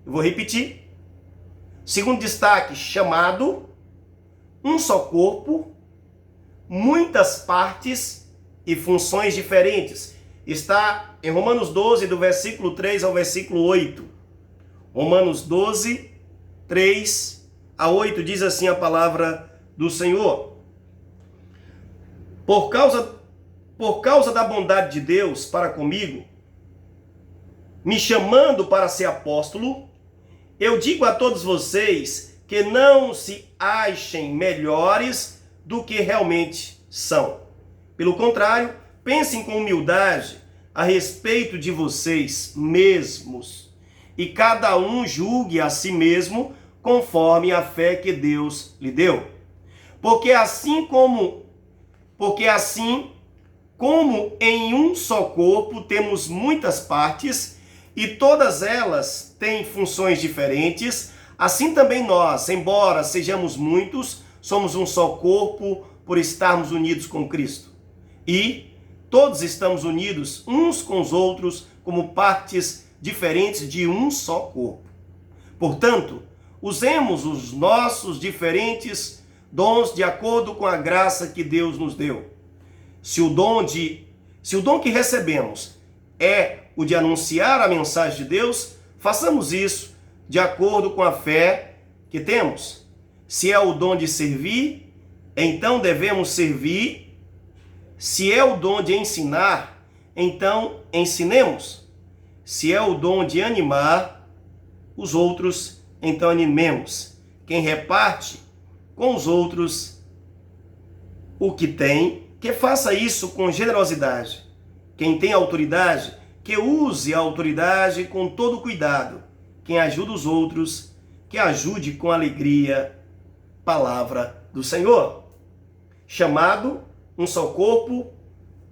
Eu vou repetir. Segundo destaque, chamado, um só corpo, muitas partes e funções diferentes. Está em Romanos 12, do versículo 3 ao versículo 8. Romanos 12, 3 a 8, diz assim a palavra do Senhor. Por causa da bondade de Deus para comigo, me chamando para ser apóstolo, eu digo a todos vocês que não se achem melhores do que realmente são. Pelo contrário, pensem com humildade a respeito de vocês mesmos e cada um julgue a si mesmo conforme a fé que Deus lhe deu. Porque assim como em um só corpo temos muitas partes e todas elas têm funções diferentes, assim também nós, embora sejamos muitos, somos um só corpo por estarmos unidos com Cristo. E todos estamos unidos uns com os outros como partes diferentes de um só corpo. Portanto, usemos os nossos diferentes dons de acordo com a graça que Deus nos deu. Se o dom que recebemos é o de anunciar a mensagem de Deus, façamos isso de acordo com a fé que temos. Se é o dom de servir, então devemos servir. Se é o dom de ensinar, então ensinemos. Se é o dom de animar os outros, então animemos. Quem reparte com os outros o que tem, que faça isso com generosidade. Quem tem autoridade, que use a autoridade com todo cuidado. Quem ajuda os outros, que ajude com alegria. Palavra do Senhor. Chamado, um só corpo,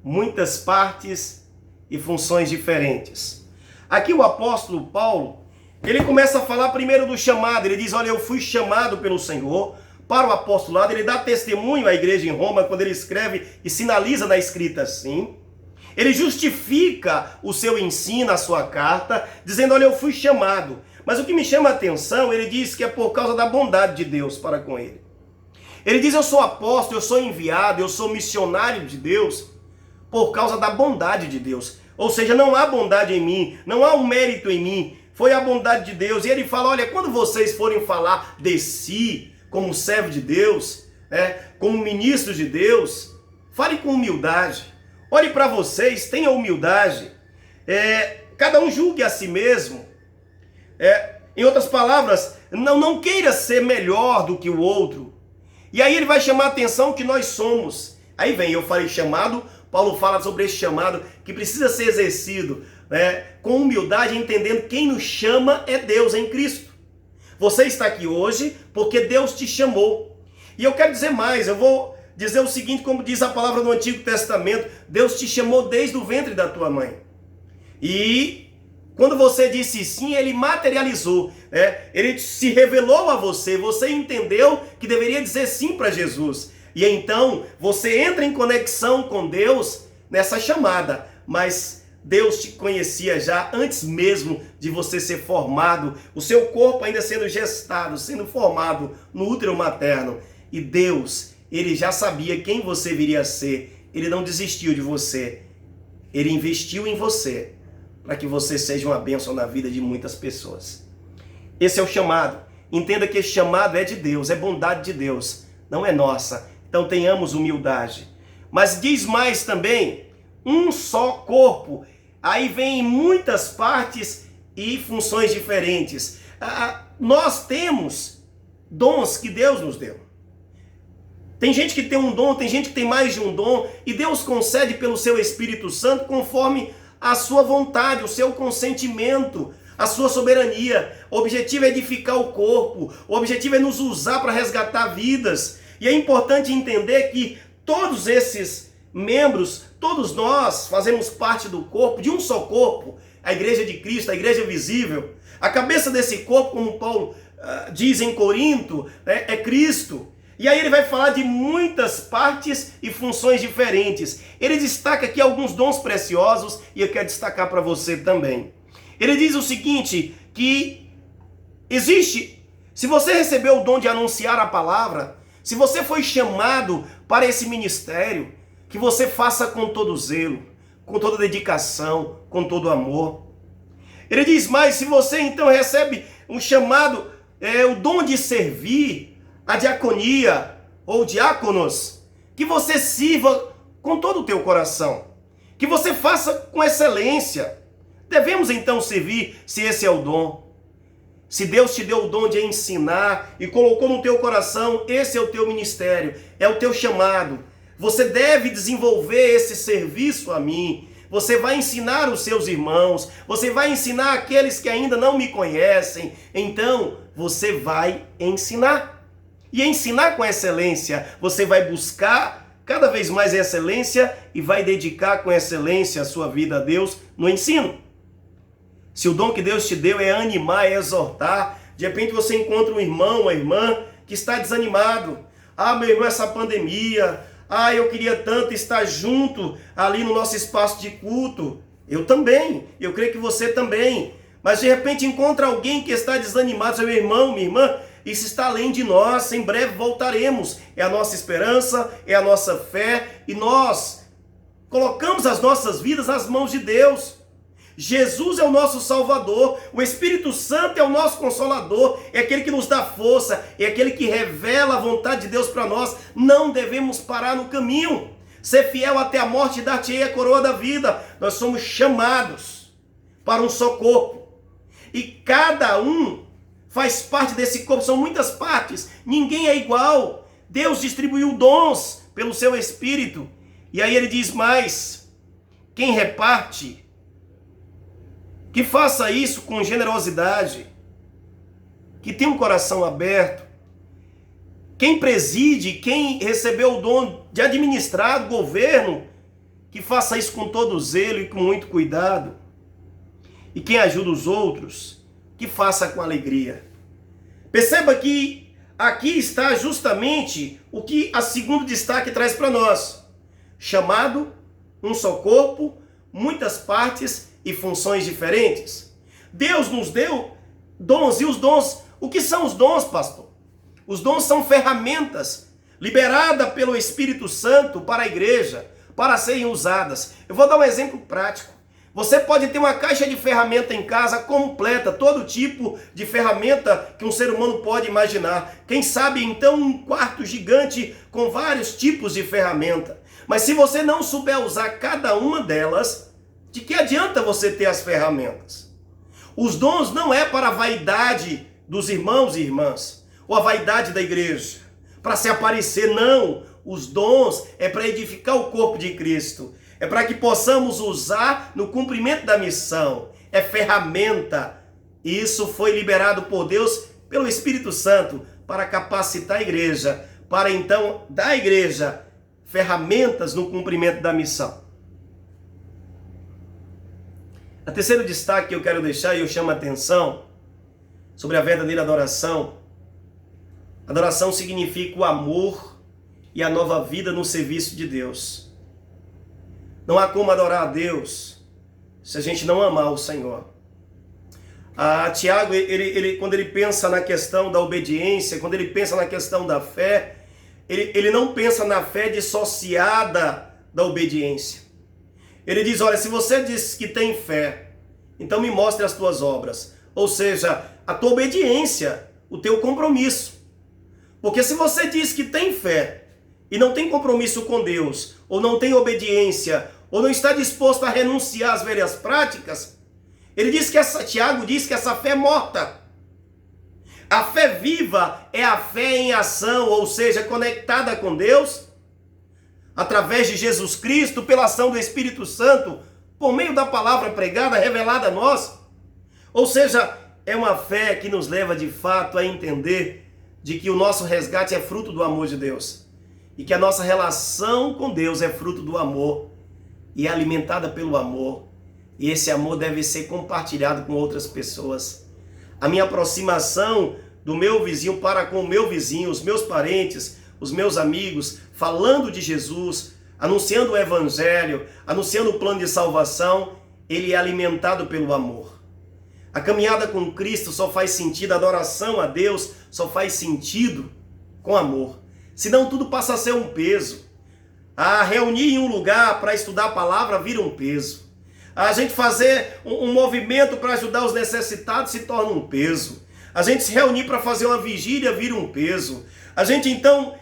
muitas partes e funções diferentes. Aqui o apóstolo Paulo, ele começa a falar primeiro do chamado. Ele diz, olha, eu fui chamado pelo Senhor para o apostolado. Ele dá testemunho à igreja em Roma quando ele escreve e sinaliza na escrita assim. Ele justifica o seu ensino, a sua carta, dizendo, olha, eu fui chamado. Mas o que me chama a atenção, ele diz que é por causa da bondade de Deus para com ele. Ele diz, eu sou apóstolo, eu sou enviado, eu sou missionário de Deus, por causa da bondade de Deus. Ou seja, não há bondade em mim, não há um mérito em mim, foi a bondade de Deus. E ele fala, olha, quando vocês forem falar de si, como servo de Deus, como ministro de Deus, fale com humildade. Olhe para vocês, tenha humildade. Cada um julgue a si mesmo. Em outras palavras, não queira ser melhor do que o outro. E aí ele vai chamar a atenção que nós somos. Aí vem, eu falei chamado, Paulo fala sobre esse chamado que precisa ser exercido, com humildade, entendendo quem nos chama é Deus em Cristo. Você está aqui hoje porque Deus te chamou. E eu quero dizer mais, eu vou dizer o seguinte, como diz a palavra do Antigo Testamento, Deus te chamou desde o ventre da tua mãe. E quando você disse sim, ele materializou, ele se revelou a você, você entendeu que deveria dizer sim para Jesus. E então você entra em conexão com Deus nessa chamada, mas Deus te conhecia já antes mesmo de você ser formado, o seu corpo ainda sendo gestado, sendo formado no útero materno. E Deus, ele já sabia quem você viria a ser. Ele não desistiu de você. Ele investiu em você para que você seja uma bênção na vida de muitas pessoas. Esse é o chamado. Entenda que esse chamado é de Deus, é bondade de Deus, não é nossa. Então tenhamos humildade. Mas diz mais também, um só corpo. Aí vem muitas partes e funções diferentes. Nós temos dons que Deus nos deu. Tem gente que tem um dom, tem gente que tem mais de um dom, e Deus concede pelo seu Espírito Santo conforme a sua vontade, o seu consentimento, a sua soberania. O objetivo é edificar o corpo, o objetivo é nos usar para resgatar vidas. E é importante entender que todos esses membros, todos nós fazemos parte do corpo, de um só corpo, a igreja de Cristo, a igreja visível. A cabeça desse corpo, como Paulo diz em Corinto, é Cristo. E aí ele vai falar de muitas partes e funções diferentes. Ele destaca aqui alguns dons preciosos e eu quero destacar para você também. Ele diz o seguinte, que Existe. Se você recebeu o dom de anunciar a palavra, se você foi chamado para esse ministério, que você faça com todo zelo, com toda dedicação, com todo amor. Ele diz mais, se você então recebe um chamado, o dom de servir, a diaconia ou diáconos, que você sirva com todo o teu coração, que você faça com excelência. Devemos então servir, se esse é o dom. Se Deus te deu o dom de ensinar e colocou no teu coração, esse é o teu ministério, é o teu chamado. Você deve desenvolver esse serviço a mim. Você vai ensinar os seus irmãos, você vai ensinar aqueles que ainda não me conhecem. Então, você vai ensinar. E ensinar com excelência. Você vai buscar cada vez mais excelência e vai dedicar com excelência a sua vida a Deus no ensino. Se o dom que Deus te deu é animar, é exortar, de repente você encontra um irmão, uma irmã que está desanimado. Ah, meu irmão, essa pandemia, eu queria tanto estar junto ali no nosso espaço de culto. Eu também, eu creio que você também. Mas de repente encontra alguém que está desanimado, seu irmão, minha irmã, isso está além de nós, em breve voltaremos. É a nossa esperança, é a nossa fé, e nós colocamos as nossas vidas nas mãos de Deus. Jesus é o nosso Salvador, o Espírito Santo é o nosso Consolador, é aquele que nos dá força, é aquele que revela a vontade de Deus para nós. Não devemos parar no caminho, ser fiel até a morte e dar-te-ei a coroa da vida. Nós somos chamados para um só corpo, e cada um faz parte desse corpo, são muitas partes, ninguém é igual. Deus distribuiu dons pelo seu Espírito, e aí ele diz mais, quem reparte, que faça isso com generosidade, que tenha um coração aberto. Quem preside, quem recebeu o dom de administrar o governo, que faça isso com todo zelo e com muito cuidado. E quem ajuda os outros, que faça com alegria. Perceba que aqui está justamente o que a segundo destaque traz para nós. Chamado, um só corpo, muitas partes e funções diferentes. Deus nos deu dons, e os dons, o que são os dons, pastor? Os dons são ferramentas liberadas pelo Espírito Santo para a igreja, para serem usadas. Eu vou dar um exemplo prático. Você pode ter uma caixa de ferramenta em casa completa, todo tipo de ferramenta que um ser humano pode imaginar. Quem sabe então um quarto gigante com vários tipos de ferramenta. Mas se você não souber usar cada uma delas, de que adianta você ter as ferramentas? Os dons não é para a vaidade dos irmãos e irmãs, ou a vaidade da igreja, para se aparecer, não. Os dons é para edificar o corpo de Cristo, é para que possamos usar no cumprimento da missão, é ferramenta. Isso foi liberado por Deus, pelo Espírito Santo, para capacitar a igreja, para então dar à igreja ferramentas no cumprimento da missão. O terceiro destaque que eu quero deixar, e eu chamo a atenção, sobre a verdadeira adoração. Adoração significa o amor e a nova vida no serviço de Deus. Não há como adorar a Deus se a gente não amar o Senhor. Tiago, quando ele pensa na questão da obediência, quando ele pensa na questão da fé, ele não pensa na fé dissociada da obediência. Ele diz, olha, se você diz que tem fé, então me mostre as tuas obras. Ou seja, a tua obediência, o teu compromisso. Porque se você diz que tem fé e não tem compromisso com Deus, ou não tem obediência, ou não está disposto a renunciar às velhas práticas, Tiago diz que essa fé é morta. A fé viva é a fé em ação, ou seja, conectada com Deus, através de Jesus Cristo, pela ação do Espírito Santo, por meio da palavra pregada, revelada a nós. Ou seja, é uma fé que nos leva de fato a entender de que o nosso resgate é fruto do amor de Deus. E que a nossa relação com Deus é fruto do amor e é alimentada pelo amor. E esse amor deve ser compartilhado com outras pessoas. A minha aproximação do meu vizinho para com o meu vizinho, os meus parentes, os meus amigos, falando de Jesus, anunciando o Evangelho, anunciando o plano de salvação, ele é alimentado pelo amor. A caminhada com Cristo só faz sentido, a adoração a Deus só faz sentido com amor. Senão tudo passa a ser um peso. A reunir em um lugar para estudar a palavra vira um peso. A gente fazer um movimento para ajudar os necessitados se torna um peso. A gente se reunir para fazer uma vigília vira um peso. A gente então,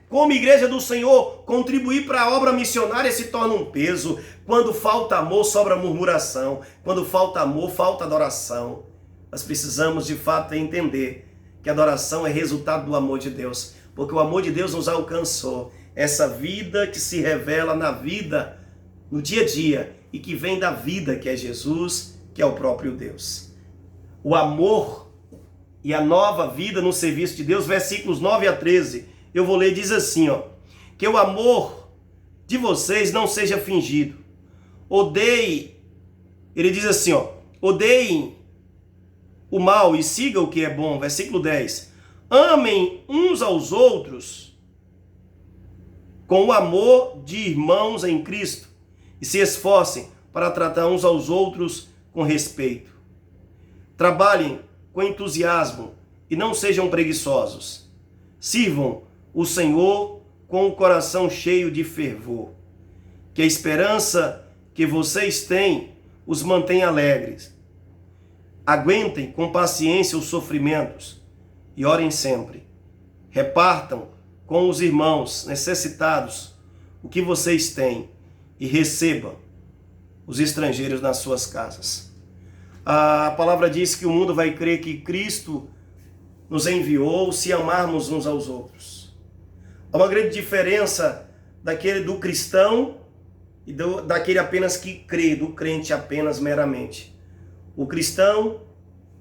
como igreja do Senhor, contribuir para a obra missionária se torna um peso. Quando falta amor, sobra murmuração. Quando falta amor, falta adoração. Nós precisamos de fato entender que a adoração é resultado do amor de Deus. Porque o amor de Deus nos alcançou. Essa vida que se revela na vida, no dia a dia, e que vem da vida que é Jesus, que é o próprio Deus. O amor e a nova vida no serviço de Deus, versículos 9 a 13, eu vou ler, diz assim, que o amor de vocês não seja fingido. Odeiem, ele diz assim, odeiem o mal e sigam o que é bom, versículo 10. Amem uns aos outros com o amor de irmãos em Cristo e se esforcem para tratar uns aos outros com respeito. Trabalhem com entusiasmo e não sejam preguiçosos. Sirvam o Senhor com o coração cheio de fervor. Que a esperança que vocês têm os mantenha alegres. Aguentem com paciência os sofrimentos e orem sempre. Repartam com os irmãos necessitados o que vocês têm e recebam os estrangeiros nas suas casas. A palavra diz que o mundo vai crer que Cristo nos enviou se amarmos uns aos outros. Há uma grande diferença do cristão e daquele apenas que crê, do crente apenas meramente. O cristão,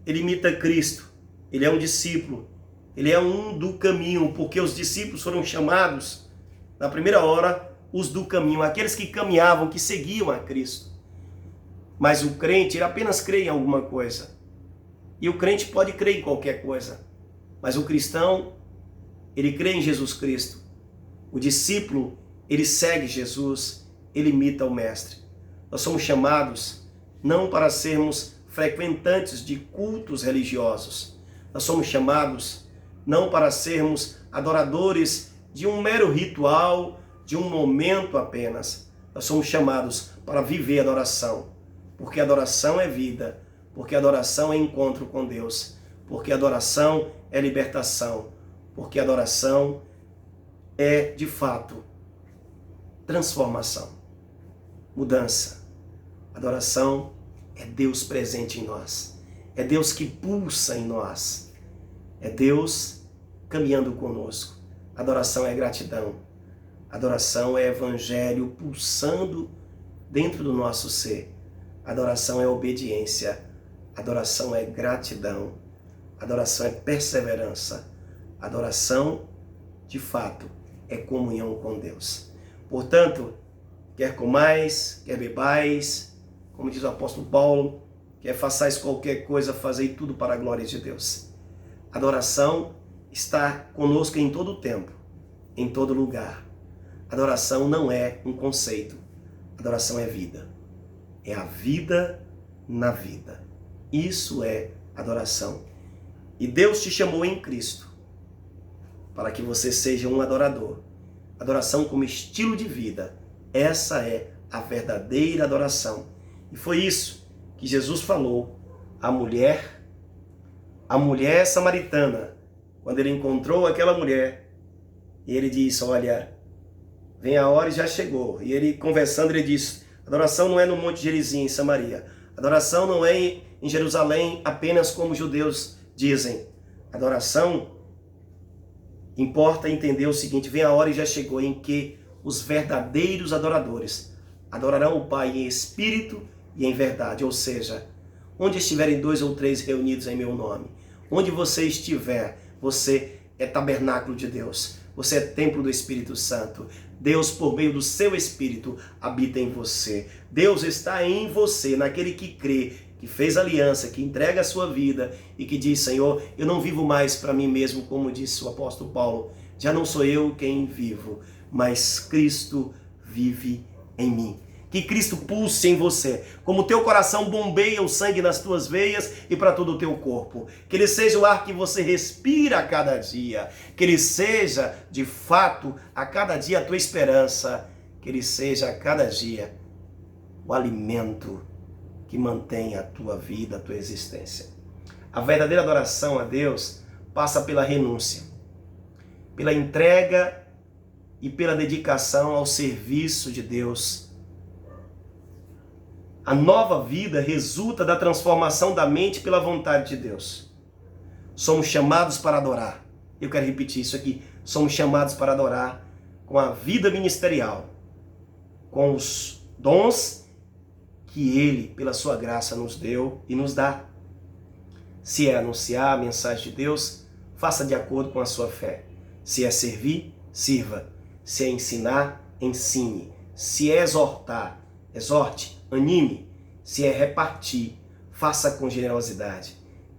ele imita Cristo, ele é um discípulo, ele é um do caminho, porque os discípulos foram chamados, na primeira hora, os do caminho, aqueles que caminhavam, que seguiam a Cristo. Mas o crente, ele apenas crê em alguma coisa. E o crente pode crer em qualquer coisa. Mas o cristão, ele crê em Jesus Cristo. O discípulo, ele segue Jesus, ele imita o Mestre. Nós somos chamados não para sermos frequentantes de cultos religiosos. Nós somos chamados não para sermos adoradores de um mero ritual, de um momento apenas. Nós somos chamados para viver a adoração. Porque adoração é vida, porque adoração é encontro com Deus, porque adoração é libertação, porque adoração é, de fato, transformação, mudança. Adoração é Deus presente em nós, é Deus que pulsa em nós, é Deus caminhando conosco. Adoração é gratidão, adoração é evangelho pulsando dentro do nosso ser. Adoração é obediência, adoração é gratidão, adoração é perseverança, adoração, de fato, é comunhão com Deus. Portanto, quer comais, quer bebais, como diz o apóstolo Paulo, quer façais qualquer coisa, fazei tudo para a glória de Deus. Adoração está conosco em todo o tempo, em todo lugar. Adoração não é um conceito, adoração é vida. É a vida na vida. Isso é adoração. E Deus te chamou em Cristo para que você seja um adorador. Adoração como estilo de vida. Essa é a verdadeira adoração. E foi isso que Jesus falou à mulher samaritana, quando ele encontrou aquela mulher, e ele disse, olha, vem a hora e já chegou. E ele conversando, ele disse, adoração não é no Monte Gerizim, em Samaria. Adoração não é em Jerusalém apenas como os judeus dizem. Adoração importa entender o seguinte, vem a hora e já chegou em que os verdadeiros adoradores adorarão o Pai em espírito e em verdade. Ou seja, onde estiverem 2 ou 3 reunidos em meu nome, onde você estiver, você é tabernáculo de Deus. Você é templo do Espírito Santo. Deus, por meio do seu Espírito, habita em você. Deus está em você, naquele que crê, que fez aliança, que entrega a sua vida e que diz, Senhor, eu não vivo mais para mim mesmo, como disse o apóstolo Paulo. Já não sou eu quem vivo, mas Cristo vive em mim. Que Cristo pulse em você, como o teu coração bombeia o sangue nas tuas veias e para todo o teu corpo. Que ele seja o ar que você respira a cada dia. Que ele seja, de fato, a cada dia a tua esperança. Que ele seja a cada dia o alimento que mantém a tua vida, a tua existência. A verdadeira adoração a Deus passa pela renúncia, pela entrega e pela dedicação ao serviço de Deus. A nova vida resulta da transformação da mente pela vontade de Deus. Somos chamados para adorar. Eu quero repetir isso aqui. Somos chamados para adorar com a vida ministerial, com os dons que Ele, pela sua graça, nos deu e nos dá. Se é anunciar a mensagem de Deus, faça de acordo com a sua fé. Se é servir, sirva. Se é ensinar, ensine. Se é exortar, exorte, anime. Se é repartir, faça com generosidade.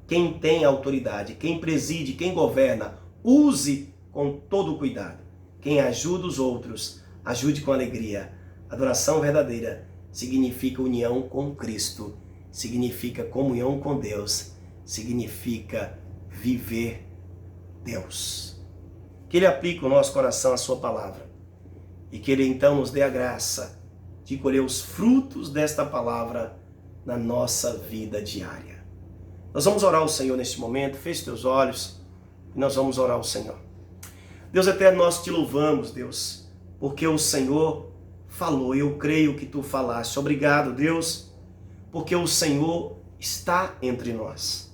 Quem tem autoridade, quem preside, quem governa, use com todo cuidado. Quem ajuda os outros, ajude com alegria. Adoração verdadeira significa união com Cristo, significa comunhão com Deus, significa viver Deus. Que Ele aplique o nosso coração à sua palavra e que Ele então nos dê a graça de colher os frutos desta palavra na nossa vida diária. Nós vamos orar ao Senhor neste momento. Feche teus olhos e nós vamos orar ao Senhor. Deus eterno, nós te louvamos, Deus, porque o Senhor falou. Eu creio que tu falaste. Obrigado, Deus, porque o Senhor está entre nós.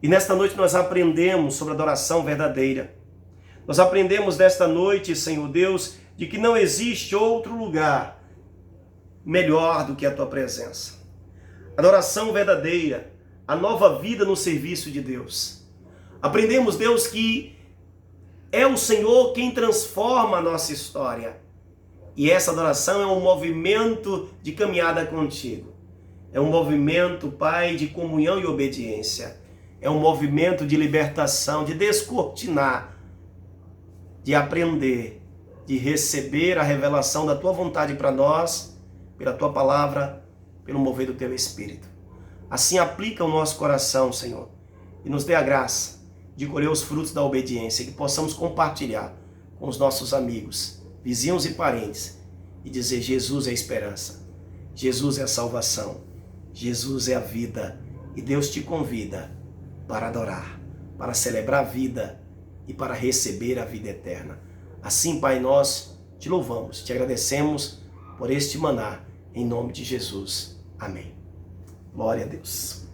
E nesta noite nós aprendemos sobre a adoração verdadeira. Nós aprendemos nesta noite, Senhor Deus, de que não existe outro lugar melhor do que a tua presença. Adoração verdadeira, a nova vida no serviço de Deus. Aprendemos, Deus, que é o Senhor quem transforma a nossa história. E essa adoração é um movimento de caminhada contigo. É um movimento, Pai, de comunhão e obediência. É um movimento de libertação, de descortinar, de aprender, de receber a revelação da tua vontade para nós, pela tua palavra, pelo mover do teu Espírito. Assim aplica o nosso coração, Senhor, e nos dê a graça de colher os frutos da obediência, que possamos compartilhar com os nossos amigos, vizinhos e parentes, e dizer: Jesus é a esperança, Jesus é a salvação, Jesus é a vida, e Deus te convida para adorar, para celebrar a vida e para receber a vida eterna. Assim, Pai, nós te louvamos, te agradecemos por este maná, em nome de Jesus. Amém. Glória a Deus.